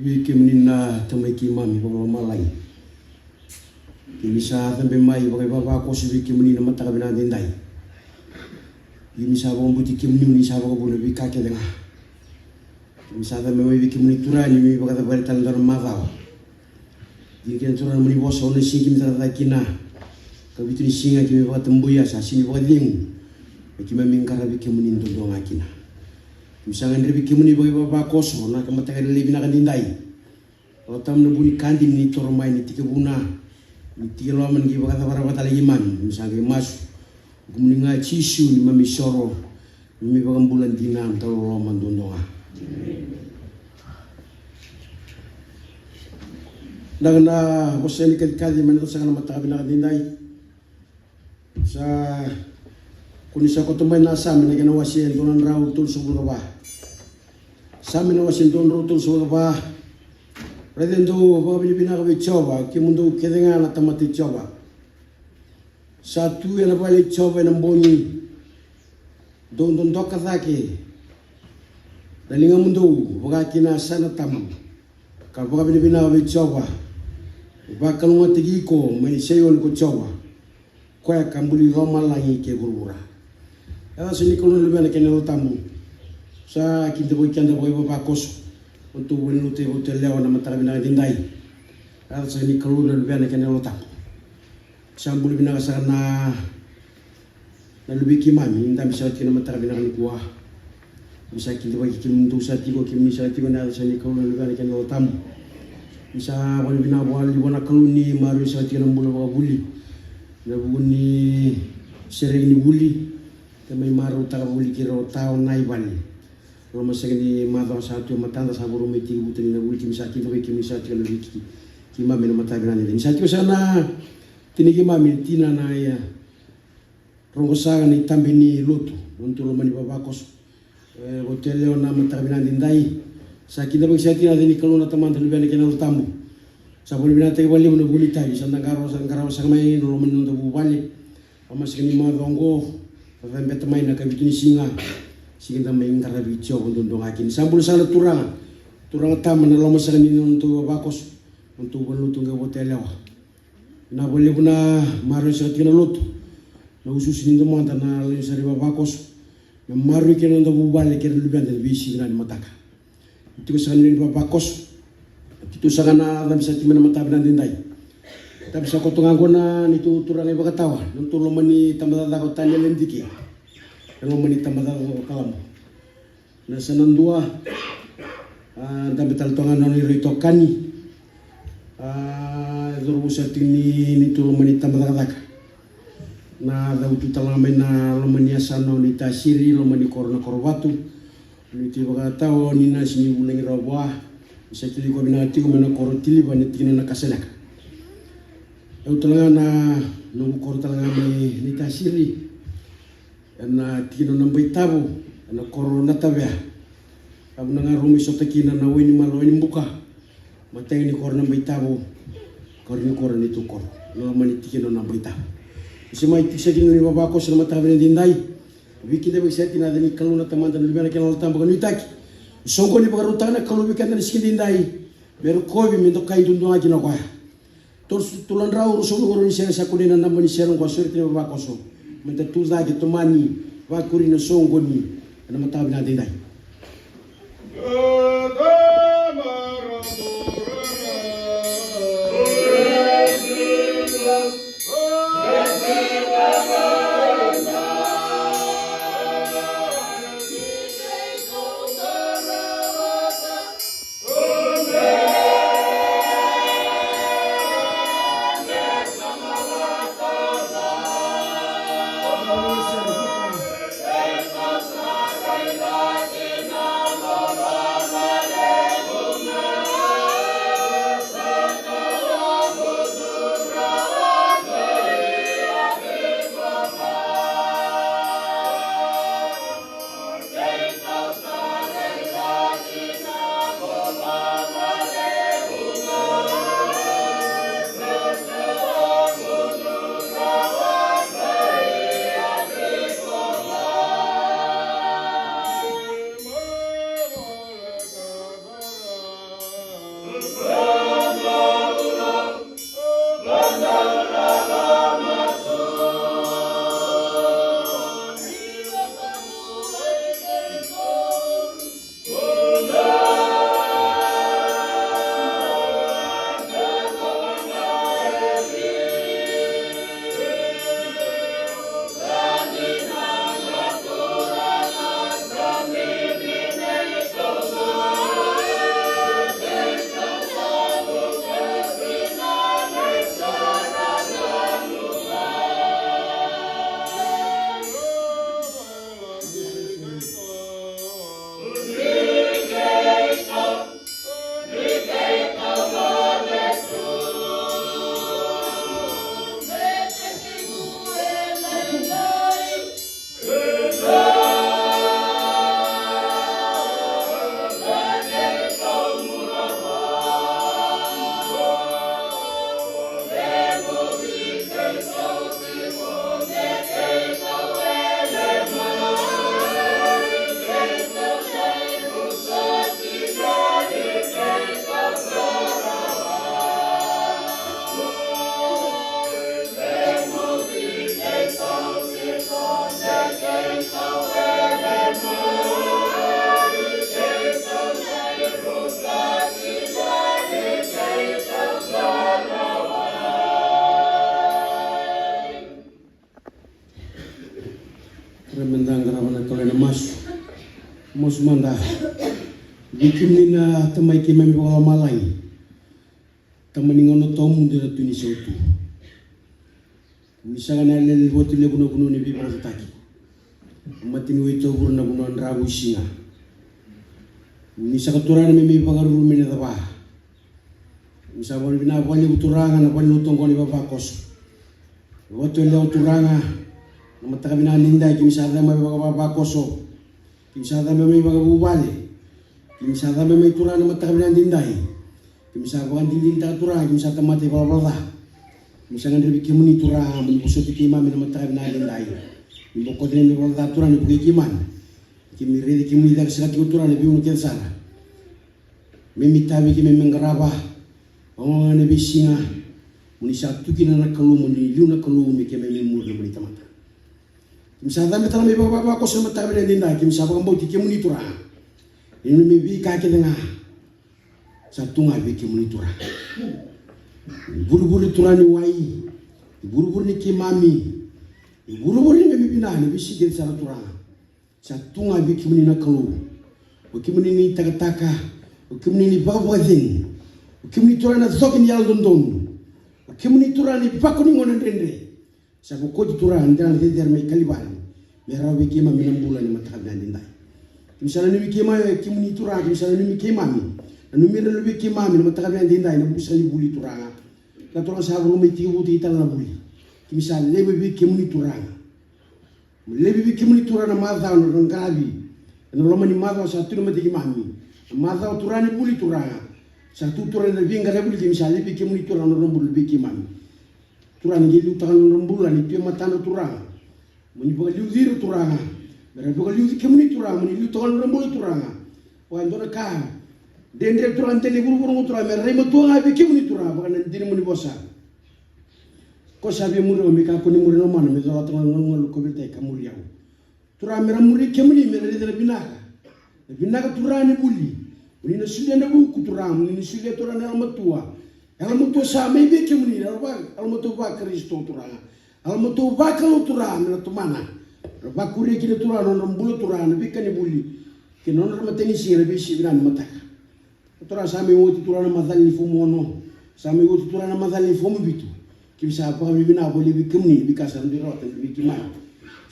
Wiki menina tamai ki mami bapa malai. Ki bisa tambe mai bagai bapa ko si wiki menina mata ka bina dendai. Ki bisa bapa buti ki menini sa bapa bune wika ke denga. Ki bisa tambe mai wiki meni turani mi bapa ta bari tal dar mavao. Ki ki turani meni bosa ona si ki mita ta kina. Ka bitu ni singa ki bapa tembuya sa sini bapa ding. Ki mami ngara wiki meni ndo do ngakina. Misalnya dari bikin meni bagi bapa koso, nak kemata kali lebih nak dindai. Kalau tamu nabuni kandi ni toromai ni tiga buna, ni tiga laman gi bapa para bapa lagi man. Misalnya mas, kemudian ngaji cisu ni mami soro, mami bapa bulan dinam tahu laman dondonga. Dan na bos ni kali mana tu sangat mata kali nak dindai. Sa kunisa ko tumay nasa mina kena wasin tunan raw tul subuh ba sa mina wasin tun raw tul subuh ba redendo ba Pilipina ka bichoba kimundo kedenga na tamati choba sa tu yana bali choba na mboni don doka zake dalinga mundo baga kina sana tam ka ba Pilipina ka bichoba ba kalunga tigi ko mai seyon ko choba ko ya kambuli roma langi ke burbura. Ada sini kalau lebih nak kena tamu, sa kita boleh canda boleh bawa kos untuk beli hotel lewat nama terapi nak dindai. Ada sini kalau lebih nak kena tamu, sambul bina kasarna na lebih kimami, indah bisa kita nama terapi nak kuah, bisa kita bagi kim untuk satigo kim bisa kita nak sini kalau lebih nak kena tamu, bisa boleh bina boleh bona kalau ni maru bisa kita nak boleh bawa buli, na buni sering ni buli. Kami maru tak boleh kira tahun naik balik. Kalau masih ni mata satu mata saburu meti bukan ni boleh kimsa kita boleh kimsa kita lebih kima minum mata berani. Misal kita sana tini kima mintina na ya. Ronggosa ni tambi ni lutu untuk lo mani babakos. Hotel leo na mata berani dindai. Sa kita boleh siatina tini kalau na teman terlebih nak kenal tamu. Sa boleh binatang balik mana boleh tahu. Sandangkaro sama ini lo mani untuk balik. Masih ni mata ronggo. Papa beta main nak bikin singa main karena bicho untuk dongakin. Sambul sana turang taman na lama sekali untuk bakos untuk belutung ke hotel lewat. na boleh guna maru sa tina lot na usus nindo mo na lin sa riba bakos na maru kena ndo bubale kena lubian del bisi na mataka itu sa riba bakos itu sa kana na bisa timana mata binandinday tapi sa kotongan ko na nito turang iba katawa nung tulo mani tamada ko tanya lendiki nung mani tamada ko kalam na sa nandua dami taltongan ni rito kani Zoro tini ni tu lomani tambah na dau tu talame na lomani asano ni tasiri lomani korona korobatu ni ti baga tao ni na sini bulengi roboa bisa kili ko binati ko mena korotili bani tina na kaselaka au talanga na no korotanga me ni tasiri na tino na baitabu na korona tabia abu na rumi sotakina na wini malo ini buka matay ni korona baitabu korni korni itu kor no manitikin na baitabu isi mai tisa kini ni babako sa mata bin dinday wiki de bisa tina dani kaluna taman dan libana kenal tambo kan itaki songko ni pagarutan na kalu bikan na skin dinday beru kobi min to kai dundu aji na kwa tulan raw rusulu goro ni sera sakuni na nambani sera ngwa sori ni babako so menta tuza ki tomani wa kuri na songo ni na mata bin dinday remendang garawana tolena mas manda bikin nina tamai ki mami wala malai tamani ngono tomu dira tuni sautu misaga na lele boti le kuno ni bi ba taki matin wito burna buno rabu singa misaga turana mimi pagaru mena daba misaga bina bali uturanga na bali utongo ni baba kos woto le uturanga Namata kami na linday, kimisada may mga koso, kimisada may mga bubale, kimisada may tura na mata kami na linday, kimisada ko ang dinding tura, kimisada mati balabala, kimisada ng ribik kimuni tura, manipuso ti kimami na mata kami na linday, imboko din may balabala tura ni pukikiman, kimirili kimuni dari sila tura ni biung kensara, mimitabi kimi menggaraba, mga nabisinga, muni satu kina na kalu muni liu na kalu mi keme mi mur na muni tamata kimsa dame tala mi baba ko sama tabe dinda kimsa ba mbo tike muni tura ini mi bi ka ke nga satu nga bi ke muni tura buru-buru tura ni wai buru-buru ni kimami buru-buru ni mi bina ni bisi ke sara tura satu nga bi ke muni na kalu o ke muni ni taka-taka o ke muni ni baba zin o ke muni tura na zokin yal dondon kemuni turani bako ni ngona ndende sabu ko tura ndana de derme kalibani me rawe kema minam bulan ni matakabna ndai misala ni kema kemuni tura misala ni kema mi anu mi relo kema mi matakabna ndai na busa ni buli tura la tura sabu mi ti wuti tal na buli misala lebe bi kemuni tura lebe bi kemuni tura na madha no ngarabi no lomani madha sa turu mati kimami madha turani buli tura satu turan na vinga rebuli misal lebih kemuni turan rombul lebih kiman turan gilu tangan rombulan itu matana turan muni boga liu ziru turan mere boga liu kemuni turan muni liu tangan rombul turan wa ndona ka dendre turan tele buru turan mere remo tuan abi kemuni turan boga ndini muni bosa ko sabi muri o mika ko ni muri no mano me zola tangan ngol ko bete kamuri yaw turan mere muri kemuni mere dere binaka turan ni buli Muni na sulia na buku turam, muni na sulia turan na almatua sa may beke muni na almatua Kristo turan, almatua kalau turan na tumana, bakuri kina turan na rambulo turan na bika ni buli, kina na ramateni siya na bisi binan mataka. Turan sa may uti turan na madal ni fumono, sa may uti turan na madal ni fumo bitu, kibisa pa kami binaboli bika muni bikasa na dirota na bikimay.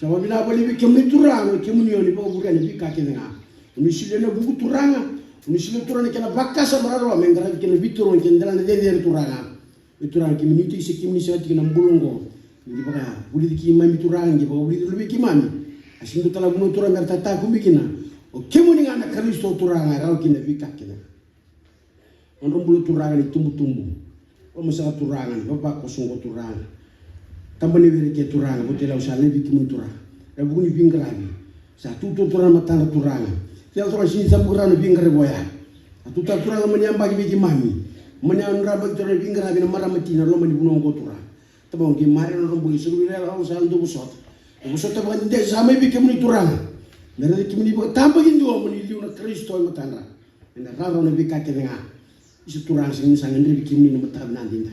Sa kami binaboli bika muni turan, kimuni yun ipa ubukan na bika kina nga, muni sulia na buku turan Unisilo turana kena bakasa mararo mengara kena bituro kena dalan de turana biturana ki minuti isi kimni sati kena mbulongo ndi baka buli ki mami turana ngi baka buli lubi ki mami asindu tala buno turana tata kumbikina o kemuni ngana Kristo turana raw kena bikakina ondro bulu turana ni tumbu o masa turana baba ko sungo turana tambani were ke turana botela usale bikimuni turana rabuni bingrabi sa tuto turana matana turana Tiada orang sini sampurna bingkar boya. Atu tak turang menyambagi biji mami. Menyambagi turang bingkar abina marah matina lo mani bunong kotura. Tabang ki mari orang buli seru rela orang salam tu busot. Busot tabang tidak sama biji muni turang. Mereka kimuni buat tambah Hindu muni liu na Kristo yang matana. Ina raro na bika kenga. Isu turang sini sangan dari kimuni na matab nanti nda.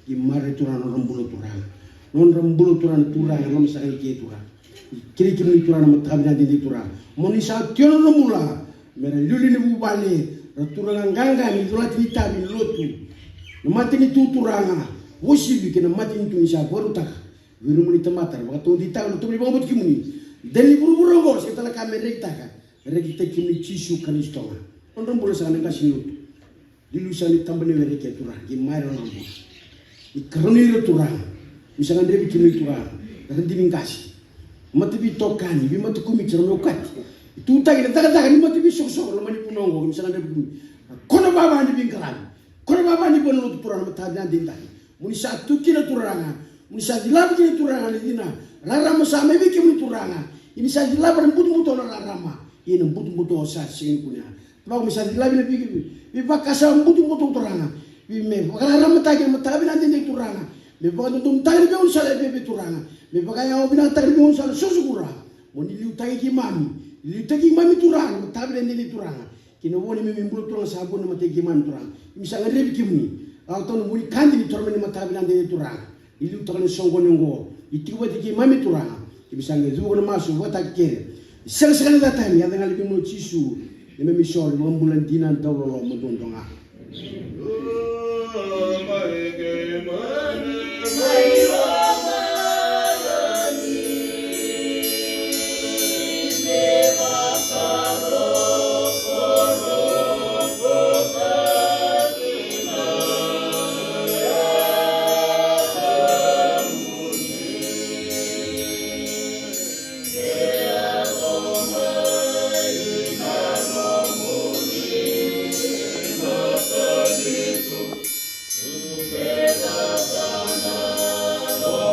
Ki mari turang orang bulu turang. Non orang bulu turang lo misalnya ki turang. Kiri kimuni turang na matab nanti di turang. Moni sa tiono no mula mere luli ni bubale raturanga nganga ni dolati ni tabi lotu no mati ni tuturanga wosi bi kena mati ni tunisa boruta wiru muni tamatar waktu di tahu to ni bobot kimuni deli buru-buru ngor setala kamera itaka reki te kimuni cisu Kristo on ron bolo sa nga sinu dilu sa ni tambane were ke turang ki mayro nambo ni karoni turang misalnya ndrebi kimuni turang dan dimingkasi mati bi tokani bi mati kumi cerno kati tu tagi da daga ni mati bi sok lo mani punongo misalnya de kono baba ni bingkaran kono baba ni bono turana mata dan dinda muni satu kilo turanga muni sa dilab kilo turanga ni dina rarama sa me bi kimi turanga ini sa dilab ran butu butu na rarama ini butu butu sa sin kunya ba mi sa dilab ni bi bakasa butu butu turanga bi me rarama tagi mata bi dan dinda turanga me ba tum tagi bi on sa be turanga me bagaya o bina tagi bi on sa susukura moni liu tagi ki mami liu tagi mami turanga mata bi dan dinda turanga kina woni me mbulu turanga sabun mata ki mami turanga misalnya rebi kimni atau muni kandi ni tormeni mata bi dan dinda turanga ilu tokane songo ngo itiwa tiki mami turanga misalnya zugo na masu wata kere sekali datang ya dengan lebih mau cisu ini misal membulan dinan tawlo mendondonga Oh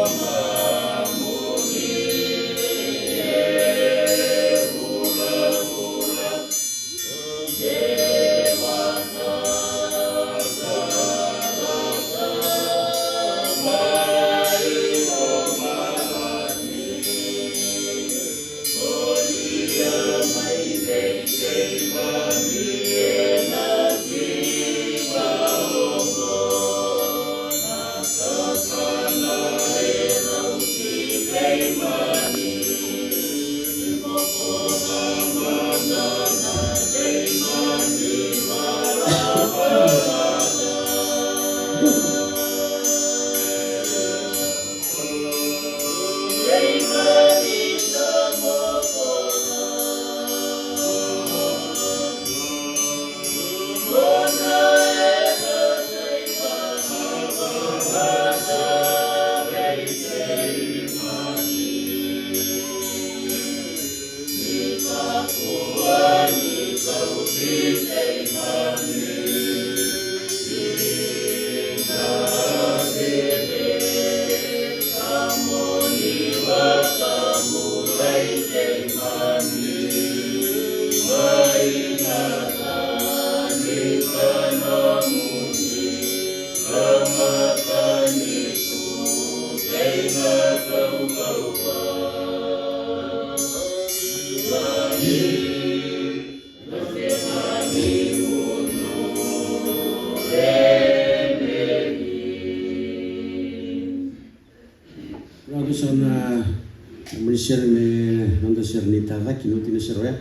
share me nando share ni tava kino tino share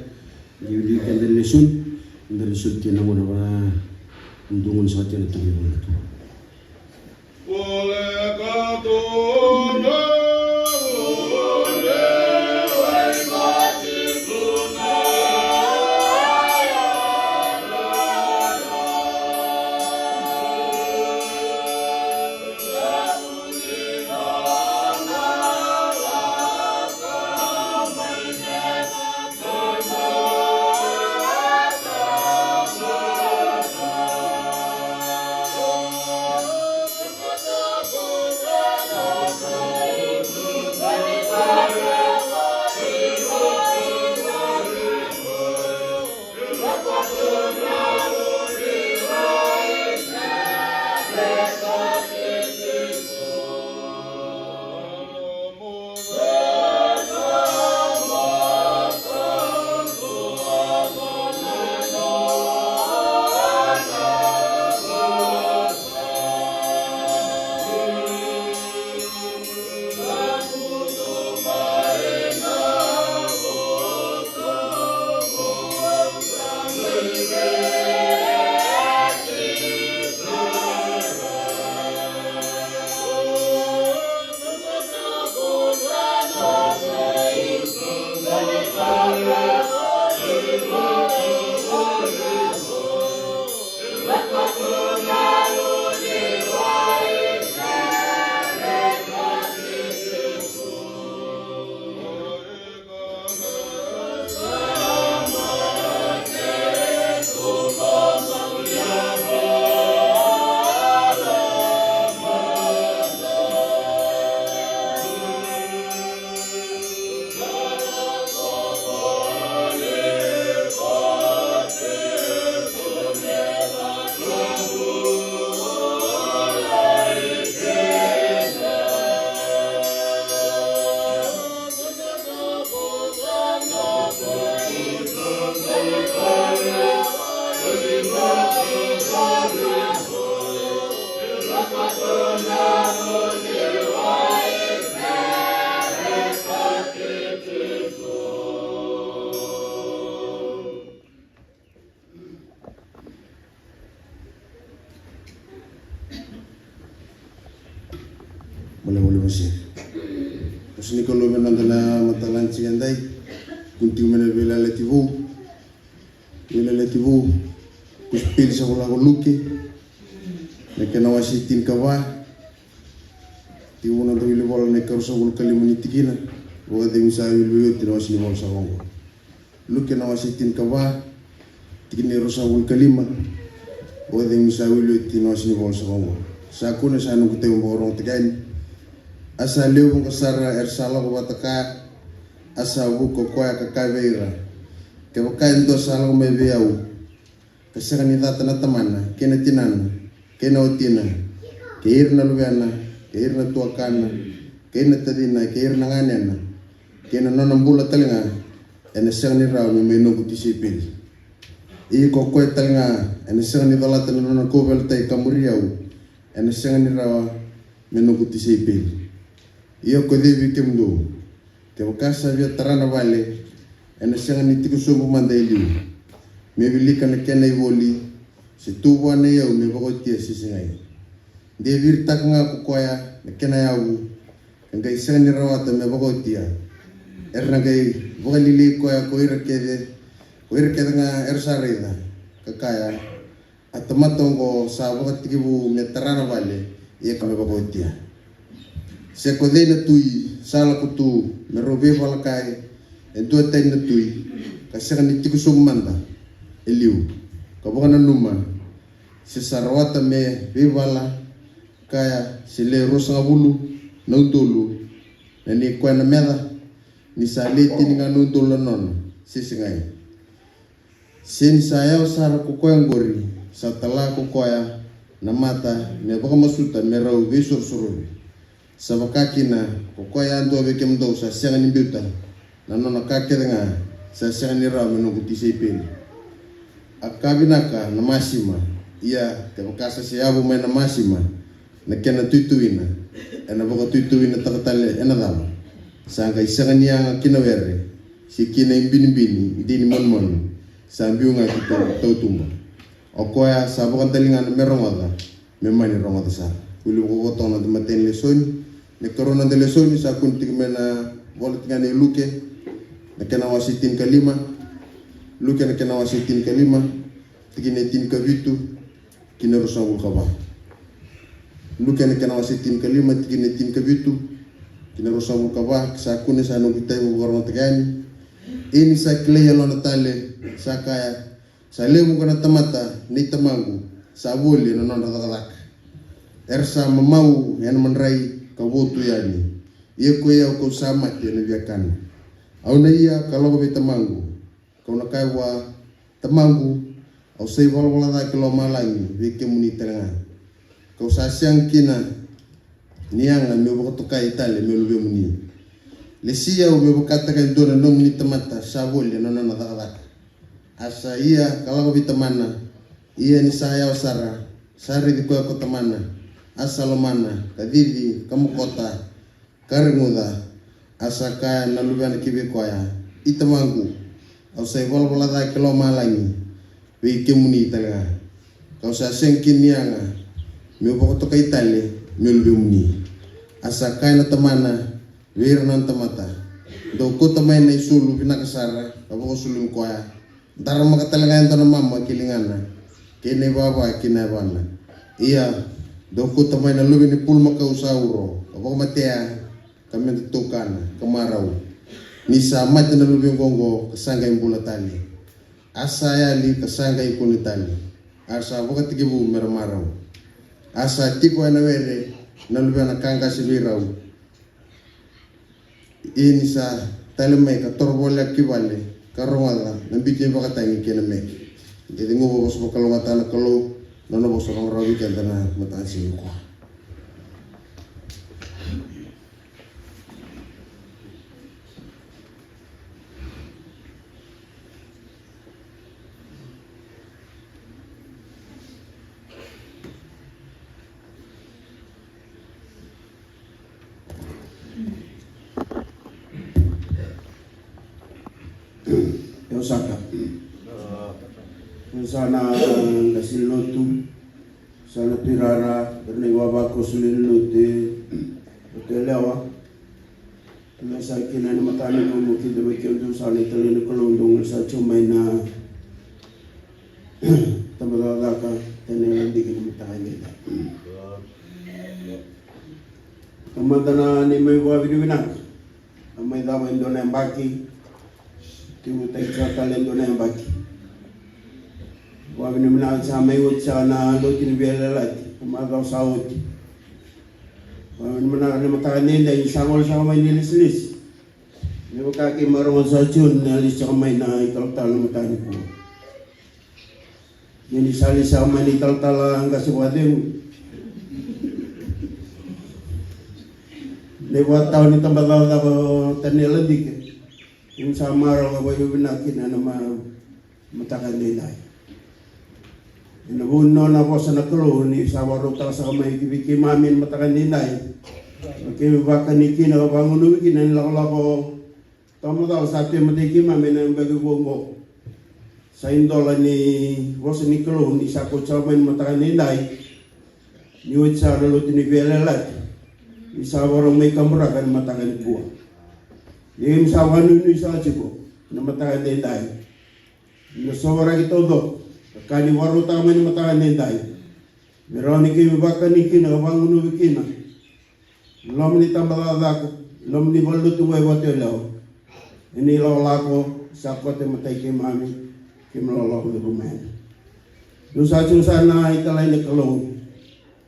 ya di kandel lesun ndel sul tina mona ba ndungun sa tina tu Ole katona boleh masih. Terus ni kalau menandana matalan ciandai, kunti menel letivu, kuspil sa wala luki, nekena wasitin kawa, tiwuna dawili wala nekar sa wala kalimani tikina, wala de misawi luyo tinawasi wala sa wala. Luki na wasitin kawa, tikini rosa wala kalima, wala de misawi luyo tinawasi wala sa wala. Sa kuna sa nung kutay borong tigain. Asa leo kung kasara ersala ko wataka asa wuko koya kakaveira ke wakain do sala ko mebiau kasara ni data na tamana kena tinana kena otina ke irna luana ke irna tuakana kena tadina ke irna nganena kena nona mbula talinga ene sang ni raw ni meno kutisipil I ko koy talinga ene sang ni dalata nona kovel tay kamuriau ene sang ni raw meno kutisipil Iyo ko devi kemdo ke wakasa via tarana vale ena sanga ni tikusumbu mandeli me bilika na kena ivoli se tuwa na yau me bagotia sisingai devir tak nga kukoya na kena yau ngai sanga ni rawata me bagotia erna gai vogalili koya ko irkede nga ersarida kakaya atamatongo sa bagatibu me tarana vale iya kame bagotia Se kodena tui sala kutu merobe valakai entua tena tui kasaka ni tikusum manda eliu kabona numa se sarawata me bevala kaya sile rosa bulu nautulu nani kwana meda ni saleti ni nganu tulu non sisingai sen saya sara kukoyangori satala kukoya namata me baka masuta merau besur sururi sabakaki na kukoya ando beke mdo sa senga ni biuta na nona kake nga sa senga ni raw no kutisipin akabinaka na masima ia ke bakasa siabu mai na masima na kena tuituina ena baka tuituina takatale ena dama sanga isangania kinawere si kina imbini idini mon sambiunga kita tautumba okoya sabukan telingan merongoda memani rongoda sa ulu ko tona de maten lesoni ne corona de lesoni sa kuntik mena voltingane luke na kena wasitin kalima luke na kena wasitin kalima tigine tin kabitu kina rosawul kaba luke na kena wasitin kalima tigine tin kabitu kina rosawul kaba sa kunes anu kita gorno tegani ini sa kleya lona tale sa kaya sa lemu kana tamata ni tamangu sa woli no nona takalak ersa mamau yan manrai kawotu yani iya ko ya ko sama ti na biakan au na iya kalau ko tamangu kau na kaiwa tamangu au sei wala da kilo malangi vi ke muni tanga kau sa siang kina nianga me ko to kai tale me lu muni lesia u me kata kan dona nom ni tamata sa woli no nona takalak asa iya kalau ko tamana iya ni saya usara sari di ko tamana asalomana kadidi kamu kota karinguda asaka nalubiana kibe koya itamangu au sai bola da kilo malangi we kemuni tanga kau sa senkinianga me boko to kai tale me lubimuni asaka na tamana wirnan tamata do ko tamay na isulu pinakasara kabo sulung koya dara makatalangan to na mama kilingana kene baba kinabana iya doko tamay na lubi ni pulma ka usauro abang matea kami tutukana kemarau nisa mat na lubi gongo kasangga imbulatali asa yali kasangga ikunitali asa boka tigibu mermarau asa tiko na were na lubi na kanga sibirau ini sa talemay ka torbola kibale karongala nambiti boka tangi kename jadi ngobo bos bokalongata na kalau nono bos orang rawi kan tanah mataan sini ko. Osaka. Sana ngasilotu sana pirara bernai wabako sulilote hotelewa masa kina na matani ko mo kida ba kyo sana itali ko londong sa chumaina tamada ka tenela digin mitani tamadana ni may wabidinak amay dawa indona mbaki timutai kata indona mbaki wabini mna sama iwot sa na lotin bela lati kumagaw sa oti wabini mna na matanin da isangol sa kamay nilis-lis ni wakaki marungan sa chun nalis sa kamay na italtal na matanin po yun isali sa kamay na italtal hanggang sa wading lewat tahun ni tambah ko tanila dik yung sa maraw ka wayo binakin na matakan nilay. Nabuno na po sa nakro ni sa warota sa kamay kibiki mamin matakan nilay. Kibaka ni kina bangun uwi kina nilako tamo daw sa atin matiki mamin ang bagubongo. Sa indola ni Rosa ni Kro ni sa kutsaman matakan nilay. Niwit sa ralot ni Belalat. Isa warong may kamura kan matakan buwa. Yung sa wanu ni sa chibo na matakan nilay. Nasawara ito do. Kani waru tama ni matakan nilay. Meron ni kibaka ni kina bangun uwi kina. Lom ni tambaladak, lom ni balut uwe watelaw. Ini lako sa kote matay kimami kimlolo ni rumen. Dosa susana italay ni kalong.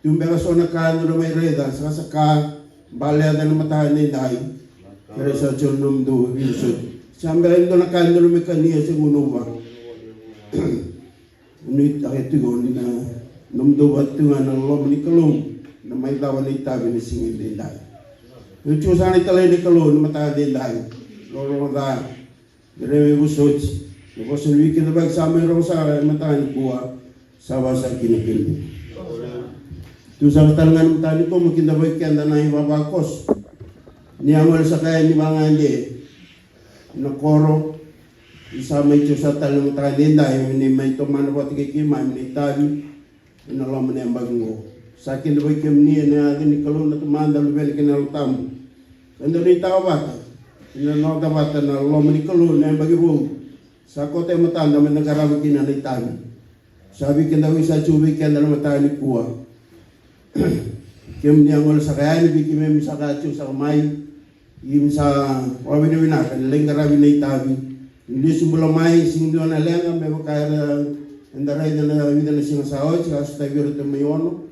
Tumbera so na kano na may reda sa saka balya na matahan ni dahi. Pero sa chunum do yusod. Sambel do na kano na may kaniya sa gunuwa. Unit akitigo ni na numdo watu nga ng lom ni kalong na may tawan ni tabi ni singil din dahi. Yung chusan italay ni kalong na matahan din dahi. Lolo na dire usod. Tapos yung weekend na bagsama yung sa matahan kuha sa wasa kinipindi. Tu sa talangan tani ko makin dapat kanda na ibabakos. niangol sa kaya ni mga hindi na koro isa may sa talong trandenda ni may tumana po tikikima ni tabi inalaman niya ang bago sa akin na kim niya na ni kalon na tumanda lubel kinalutamu kanda rin takabata inanokabata na lomani kalon na ang bago sa kote matanda man nagarawa kinanay tabi sabi kindawi sa chubi kanda na matani kuwa kim niangol sa kaya ni bikime sa kachu sa kamay im sa wabi na winakan lengarawi na itabi hindi sumula may singdo na lenga may kaya andaray na vida na singa sa hoy sa stagiro to mayono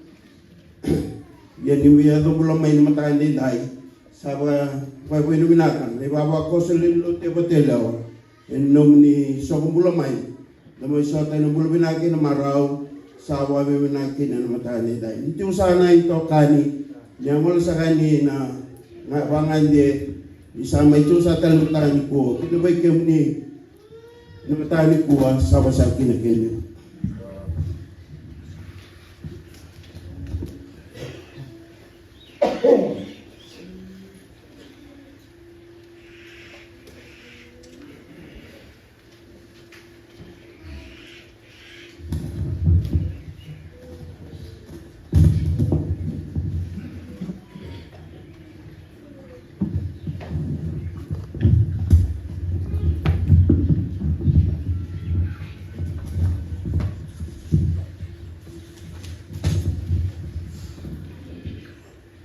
yan yung biya to bula may matakan din dai sa wabi na winakan may baba ko sa lilote batelaw en nom ni so bula may damo so tayo bula binakin na maraw sa wabi binakin na matakan din dai ito sana ito kani nyamol sa kani na nga bangan di isama ito sa talutan ko ito ba kem ni namatani ko sa basa kinakinyo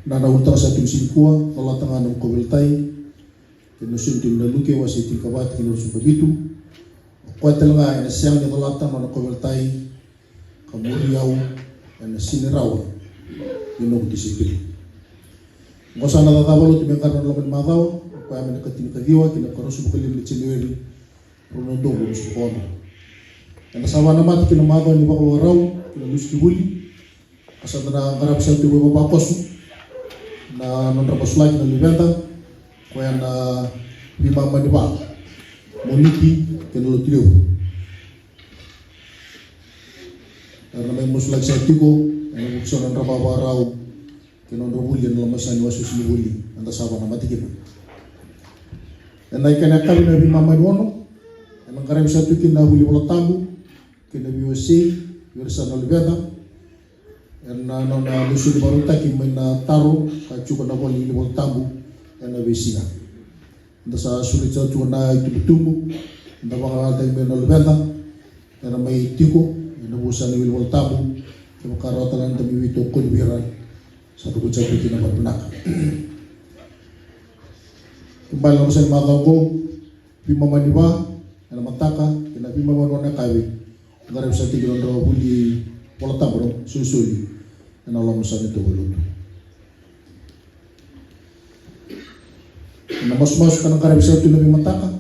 Nana utang sa timsingkua, talatangan ng kawiltay, kinusun tim na luke wasi tingkabat kinusun babitu, kwatal nga ina siyang na talatang ng kawiltay, kamuriyaw, ina siniraw, yunong disipil. Kung saan natatawalo timengkaroon laman mataw, kaya may nakatinikagiwa, kinakarosu bukalim ni Chinuel, runondong lumus bukono. Nasawa naman kinamataw ni Bako Araw, kinalus kibuli, kasama na ang karap sa tibo mapapos, na non-rapos like na libenta kaya na lima maniba moniti kenulutiliw karena may muslag sa tigo ang bukso ng rababaraw kinonrobulyan na lamasan ni wasus ni wuli ang tasawa na matikin ay kanakali na lima maniwono ang karami sa tukin na huli wala tambo kinabiwasi wirsa na libenta na lusu di baruta ki na taro kacu kana boli ni bol tambu na besina nda sa sulit sa tu na tumbu nda baka ta na lubenta na may tiko na busa ni bol tambu ke karota lan demi wito ko biran sa tu sa tu na barnak kembali mo sa mga ko pimamaniba na mataka kina pimamano na kawi ngarep sa tigron do buli wala tambo susuli na Allah musan itu ulut. Na mas kanang karab sa tu nabi mataka,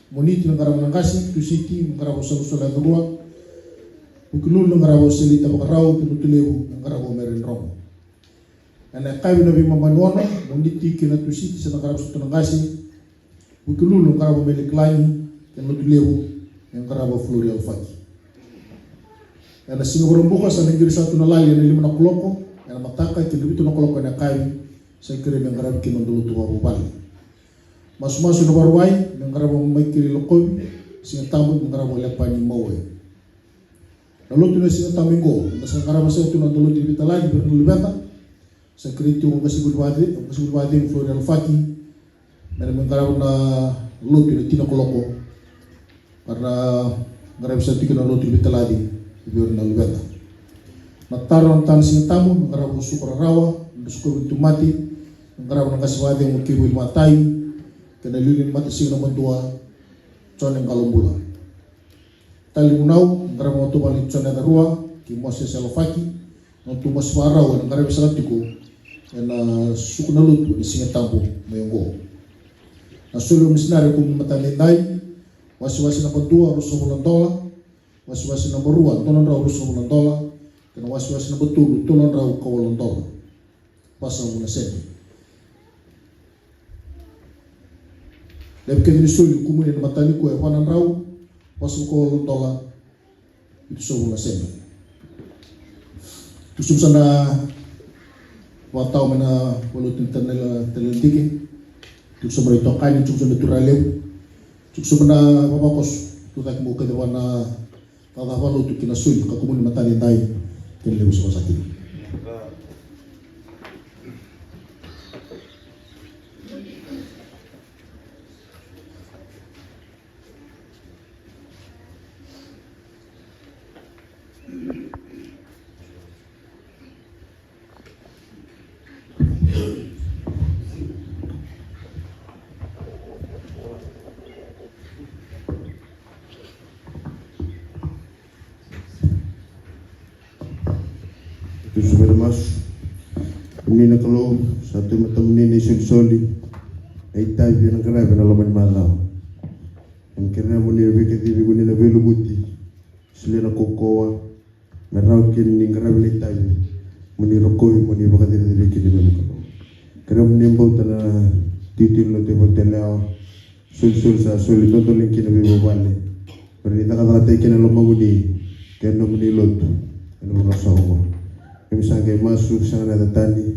moniti ng karab ng kasi, tu siti ng karab sa usulan ng ruwa, ukulul ng karab sa lita bakaraw, pinutulew ng karab meron romo. Na kayo nabi mamanuano, moniti kina tu siti sa ng karab sa tu ng kasi, ukulul ng karab meliklani, pinutulew ng karab florial faki. Na sinugurang bukas ang nangyari sa ito na lali na lima na kuloko na mataka kilibito na kuloko na kayo sa ikirim yung karab kinonduluto wa bubali mas-maso na barway ng karab may kililokoy singatamod ng karab wala pa ni maway naluto na singataminggo sa karab sa ito na duluto ibita lagi pero nalibeta sa kirito ang kasigulwadi yung floral faki na naman karab na luto na tinakuloko para karab sa ito kinoluto ibita lagi biar na lubeta. Nagtaroon tan sing tamu ngaraw ko sukra rawa, ndusko bintu mati, ngaraw ng kaswade mo kibuil matay, kanalilin mati sing naman tua, choneng kalumbula. Tali munaw, ngaraw mo tumalit choneng darua, kimose salofaki, ng tumas waraw, ng ngaraw sa latiko, na sukunalut ni sing tamu mayonggo. Nasulo misnari kung matalinday, wasi-wasi na pantua, ruso mo ng dola, wasi-wasi na baruan, tonon raw ruso mo ng dola, kena wasi-wasi na betul, tonon raw kawal ng dola. Pasal mo na sedi. Lepas kini suli kumunin na matani ko ay wanan raw, pasal kawal ng dola, itu so mo na sedi. Tusum sana wataw mana walutin tanila talintikin, tuk so mari tokai tuk so naturaleu tuk so na babakos tu tak mo kada wana tadawalo tuk kinasuli ka kumuni matali dai ken lewu so sakit. Itu sudah mas, ini nak kalau satu mata ini soli, itu biar nak kerja biar lawan malam. Yang kena muni begitu di muni na belu buti, selena kokoa, merau kini kerja biar itu, muni rokoi muni bakat dari kini memang kalau. Kerja muni bau tanah titil lo tebak telao, sul sa soli tonton lingkin na belu balik. Bernita kata kena lo manguni, kena muni lot, kena merasa orang. Kami sangat masuk sana ada tani,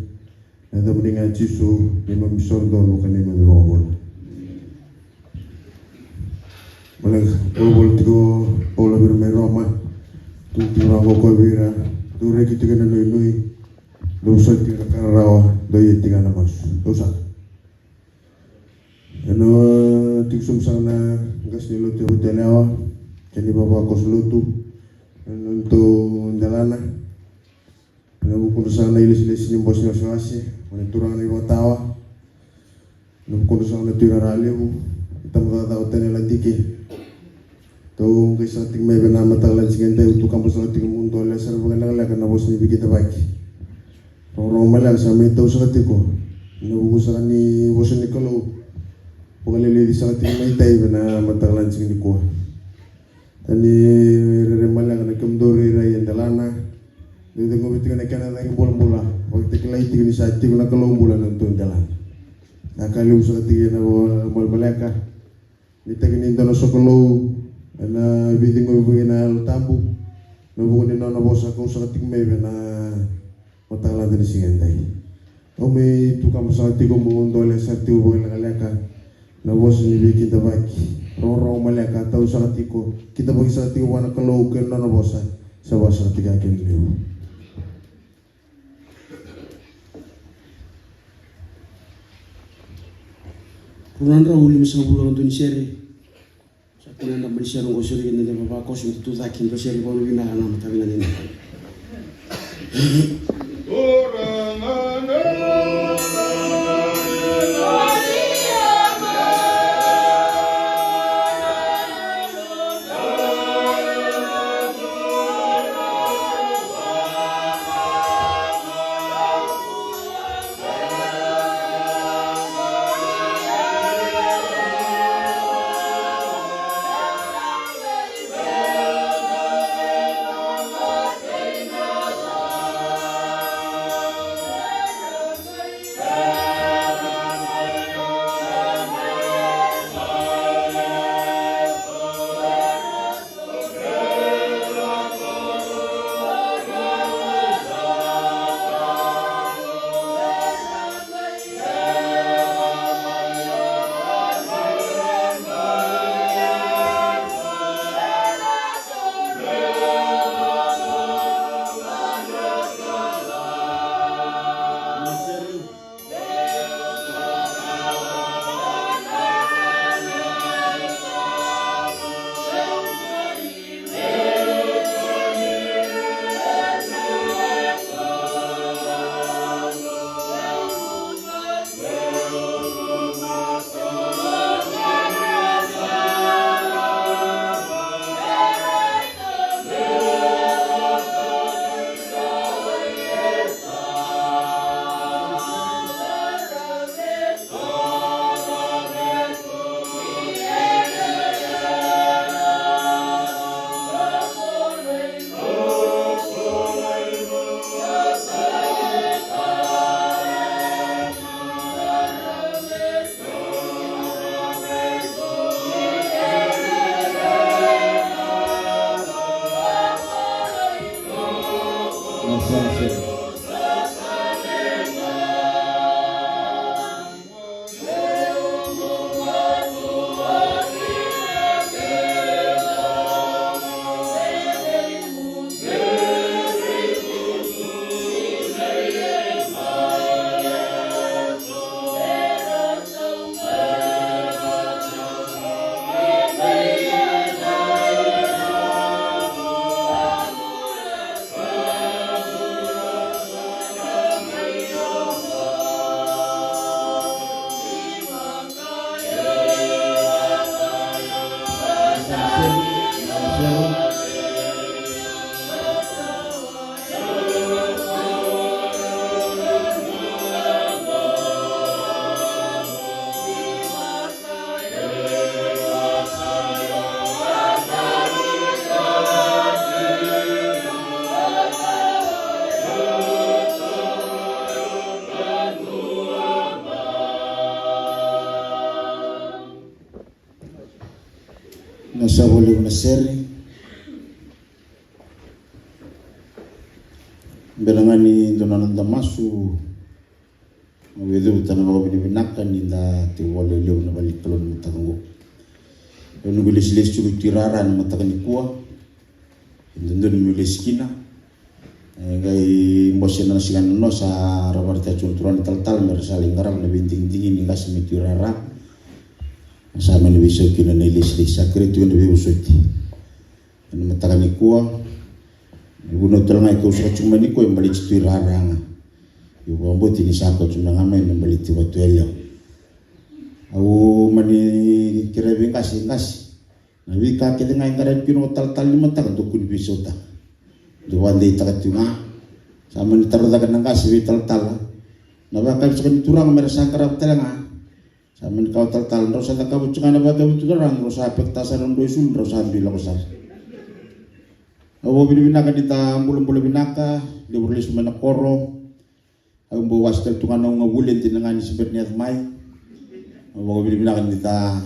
ada mendingan cisu, lima misor dulu kan lima bawol. Malah bawol tigo, pola bermain Roma, tu tiang kau bira, tu reki tiga nui, dosa tiga karawa, doi tiga namas, dosa. Eno tiksum sana gas nilu tiga hotelnya, jadi bawa kos lutu, untuk dalana. Namun sana ilis ni bos nasi, mana turang ni tawa. Namun sana turang ralewu, kita tahu tanya lagi ke. Tahu kisah ting mai benar mata lagi kita untuk kampus lagi mundo lesar bukan lagi karena bos ni kita baik. Orang malang sama itu sangat tiko. Namun sana ni bos ni kalau bukan lele di sana ting mai tay benar mata lagi ni ko. Tani remalang nak kemdori raya dalana. Dito ko bitin na kana lang bola. Pag tiklay tigni sa tig na kalong bola ng tuon dalan. Nakaliw sa tig na malmalaka. Dito gini dono sa kalo na bitin ko na tambu. No buko ni na bosa ko sa tig may na matala din singentay. O may tukam sa tig mo dole sa tig mo ngalaka. Na bosa ni bikin tabaki. Roro malaka taw sa tig ko. Kita bagi sa tig wana kalo ken na bosa sa bosa tig akin liu. Kuran Rahul misal bulan tu ni seri. Satu nanda beri seri orang seri kita ni bapa kos itu tak kinto seri baru bina anak mata bina ni. nasa huli na seri belangani donanan damasu wedu tanah binibinakan inda tiwale leo na balik kalon matango nugulis-lis cukup tiraran matakan ikua inda nugulis kina gai mosen na sigan no sa rabarta cultural tal mersaling garam na binting-tingin hingga semitirara sama ni bisa kina nilis-lis sakrit yun na usoti matakan ikua Ibuno tulungan ko sa cuma ni ko yung balik sa tiraranga. Yung bambot inisako cuma ngamen yung balik sa batuelyo. Aku mani kirabing kasi. Nabi ka kita ngayon karan kino tal ni mata kan tukun bisota. Duwan day takat yung sama ni tarodakan ng kasi tal. Nabakal sa kaniturang merasa karap talaga. Sama ni kau tal. Rosa na kabut sa kanabaka biturang. Rosa apektasan ng doisun. Rosa bilang usar. Awo binibinaka dita bulan binaka di berlis mana koro ang bawas tel tungan ng ngawulin tinangan si Berniat Mai awo binibinaka dita